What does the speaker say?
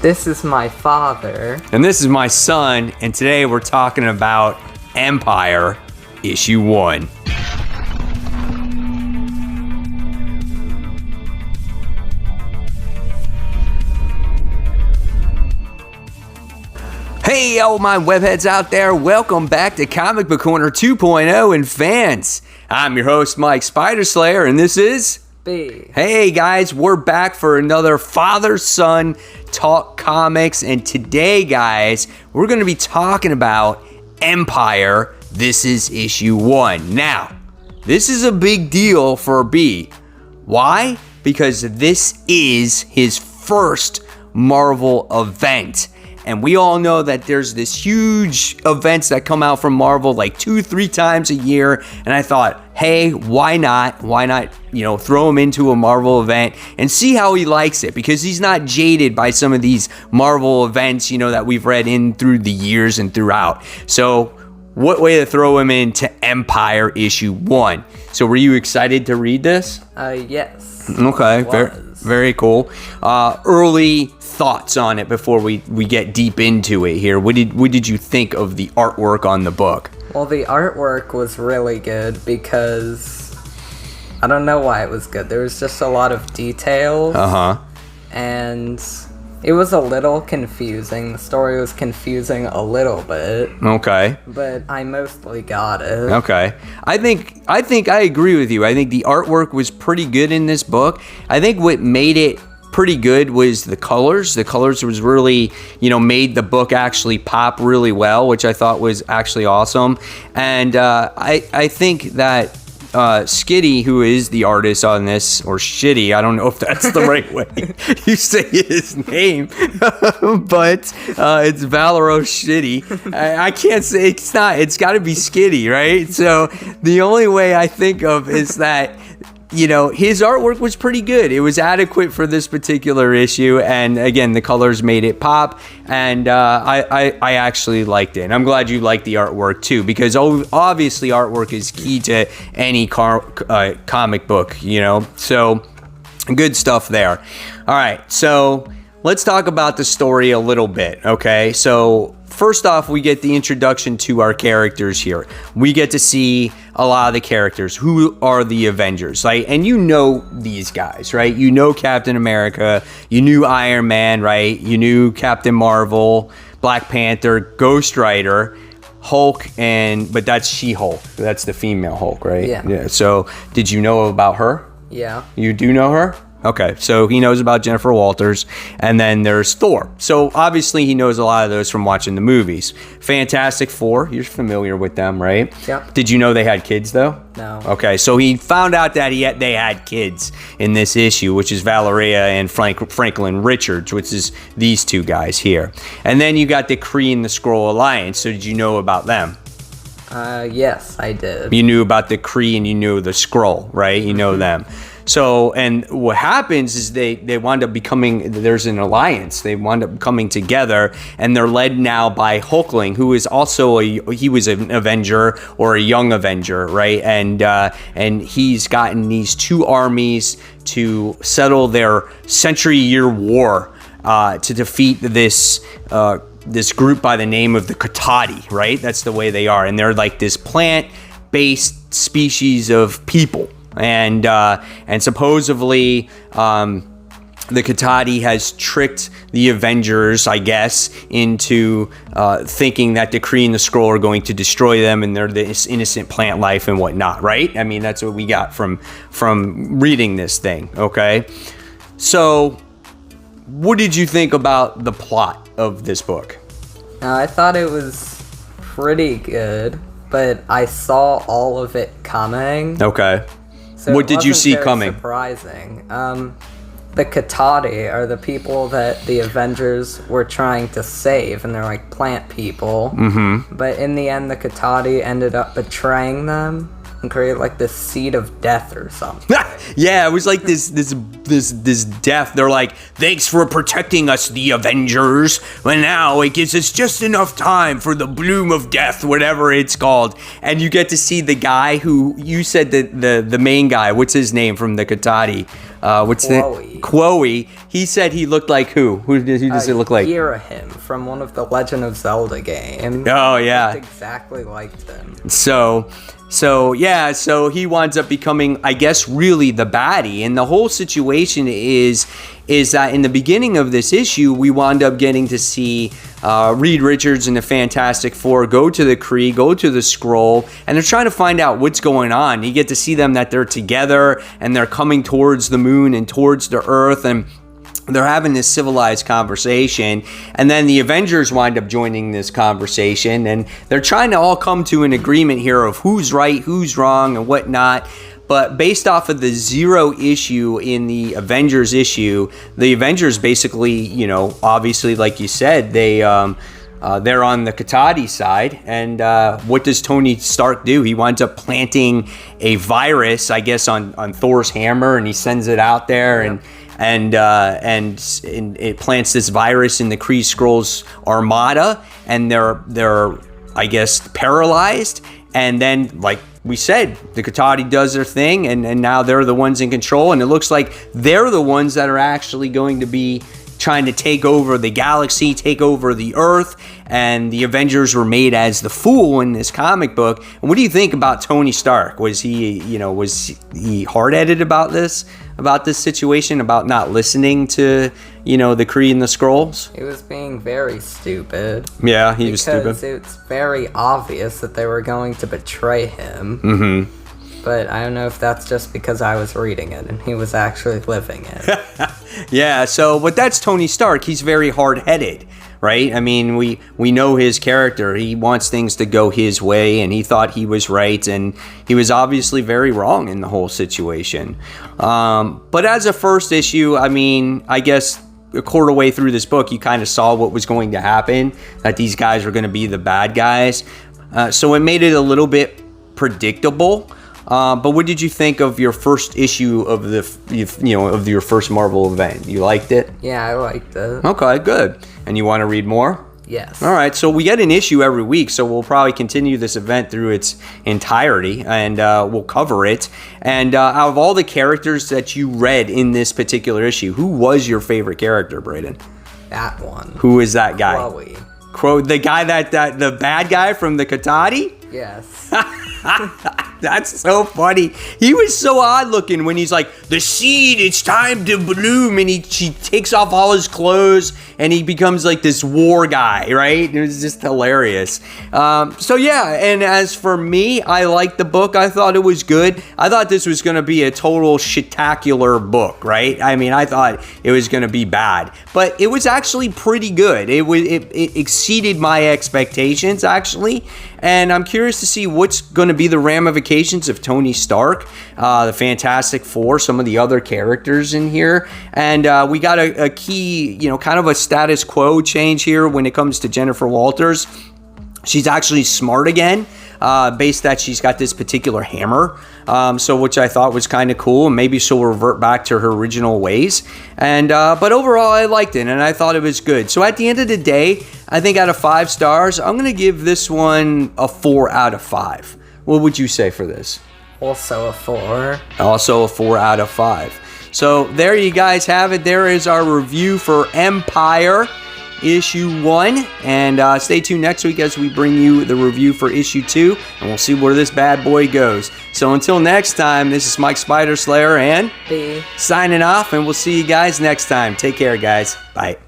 This is my father. And this is my son, and today we're talking about Empyre, Issue 1. Hey, all my webheads out there, welcome back to Comic Book Corner 2.0 and fans. I'm your host, Mike Spider-Slayer, and this is... B. Hey guys, we're back for another father-son talk comics, and today, guys, we're going to be talking about Empyre. This is issue 1. Now, this is a big deal for B. Why? Because this is his first Marvel event. And we all know that there's this huge events that come out from Marvel like 2-3 times a year. And I thought, hey, why not, throw him into a Marvel event and see how he likes it, because he's not jaded by some of these Marvel events, that we've read in through the years and throughout. So what way to throw him into Empyre issue 1. So were you excited to read this? Yes. Okay, very cool. Early thoughts on it before we get deep into it here. What did you think of the artwork on the book? Well, the artwork was really good because I don't know why it was good. There was just a lot of details. And it was a little confusing. The story was confusing a little bit. Okay. But I mostly got it. Okay. I think I agree with you. I think the artwork was pretty good in this book. I think what made it pretty good was the colors. The colors was really, made the book actually pop really well, which I thought was actually awesome. And I think that Skitty, who is the artist on this, or Shitty, I don't know if that's the right way you say his name, but it's Valero Shitty. I can't say it's not. It's got to be Skitty, right? So the only way I think of is that his artwork was pretty good. It was adequate for this particular issue, and again, the colors made it pop, and I actually liked it. And I'm glad you liked the artwork too, because obviously artwork is key to any comic book, so good stuff there. All right, so let's talk about the story a little bit, okay? So first off, we get the introduction to our characters here. We get to see a lot of the characters. Who are the Avengers? Right? And these guys, right? You know Captain America. You knew Iron Man, right? You knew Captain Marvel, Black Panther, Ghost Rider, Hulk, but that's She-Hulk. That's the female Hulk, right? Yeah. So did you know about her? Yeah. You do know her? Okay, so he knows about Jennifer Walters, and then there's Thor. So obviously he knows a lot of those from watching the movies. Fantastic Four, you're familiar with them, right? Yep. Did you know they had kids, though? No. Okay, so he found out that they had kids in this issue, which is Valeria and Franklin Richards, which is these two guys here. And then you got the Kree and the Skrull Alliance, so did you know about them? Yes, I did. You knew about the Kree and you knew the Skrull, right? You know them. So, and what happens is they wind up there's an alliance. They wind up coming together, and they're led now by Hulkling, who is also he was an Avenger, or a young Avenger, right? And he's gotten these two armies to settle their century-year war to defeat this group by the name of the Katati, right? That's the way they are, and they're like this plant-based species of people. And supposedly the Katati has tricked the Avengers, I guess, into thinking that the Kree and the Skrull are going to destroy them, and they're this innocent plant life and whatnot, right? I mean, that's what we got from reading this thing, okay? So what did you think about the plot of this book? I thought it was pretty good, but I saw all of it coming. Okay. So what did you see coming? Surprising. The Katati are the people that the Avengers were trying to save, and they're like plant people. Mm-hmm. But in the end, the Katati ended up betraying them and created like this seed of death or something. Yeah, it was like this death. They're like, thanks for protecting us, the Avengers. But now it gives us just enough time for the bloom of death, whatever it's called. And you get to see the guy who you said the main guy. What's his name from the Katati? what's the Chloe. He said he looked like who? Who does it look like? Him from one of the Legend of Zelda games. Oh yeah, looked exactly like them. So he winds up becoming, I guess, really the baddie. And the whole situation is that in the beginning of this issue, we wound up getting to see Reed Richards and the Fantastic Four go to the Kree, go to the Scroll, and they're trying to find out what's going on. You get to see them that they're together and they're coming towards the moon and towards the Earth, and they're having this civilized conversation, and then the Avengers wind up joining this conversation, and they're trying to all come to an agreement here of who's right, who's wrong, and whatnot. But based off of the Zero issue in the Avengers issue, the Avengers basically, obviously, like you said, they're on the Katati side, and what does Tony Stark do? He winds up planting a virus, I guess, on Thor's hammer, and he sends it out there, Yep. and it plants this virus in the Kree Skrulls armada, and they're I guess paralyzed. And then, like we said, the Katati does their thing, and now they're the ones in control, and it looks like they're the ones that are actually going to be trying to take over the galaxy, take over the Earth, and the Avengers were made as the fool in this comic book. And what do you think about Tony Stark? Was he hard-headed about this situation, about not listening to, the Kree and the Skrulls? He was being very stupid. Yeah, he was stupid. Because it's very obvious that they were going to betray him. Mm-hmm. But I don't know if that's just because I was reading it and he was actually living it. Yeah, but that's Tony Stark. He's very hard-headed, right? I mean, we know his character. He wants things to go his way, and he thought he was right, and he was obviously very wrong in the whole situation. But as a first issue, I mean, I guess a quarter way through this book, you kind of saw what was going to happen, that these guys were going to be the bad guys. So it made it a little bit predictable. But what did you think of your first issue of of your first Marvel event? You liked it? Yeah, I liked it. Okay, good. And you want to read more? Yes. All right, so we get an issue every week, so we'll probably continue this event through its entirety, and we'll cover it. And out of all the characters that you read in this particular issue, who was your favorite character, Braden? That one. Who is that guy? Chloe. The guy the bad guy from the Katati? Yes. That's so funny. He was so odd looking when he's like, the seed, it's time to bloom, and she takes off all his clothes and he becomes like this war guy, right? It was just hilarious. So yeah, and as for me, I liked the book. I thought it was good. I thought this was going to be a total shitacular book, right? I mean, I thought it was going to be bad, but it was actually pretty good. It exceeded my expectations, actually. And I'm curious to see what's going to be the ramifications of Tony Stark, the Fantastic Four, some of the other characters in here. And we got a key, kind of a status quo change here when it comes to Jennifer Walters. She's actually smart again, based that she's got this particular hammer, which I thought was kind of cool, and maybe she'll revert back to her original ways. And but overall, I liked it, and I thought it was good. So at the end of the day, I think out of 5 stars, I'm going to give this one a 4 out of 5. What would you say for this? Also a 4. Also a 4 out of 5. So there you guys have it. There is our review for Empyre issue 1, and stay tuned next week as we bring you the review for issue 2, and we'll see where this bad boy goes. So until next time, this is Mike Spider Slayer and B signing off, and we'll see you guys next time. Take care, guys. Bye.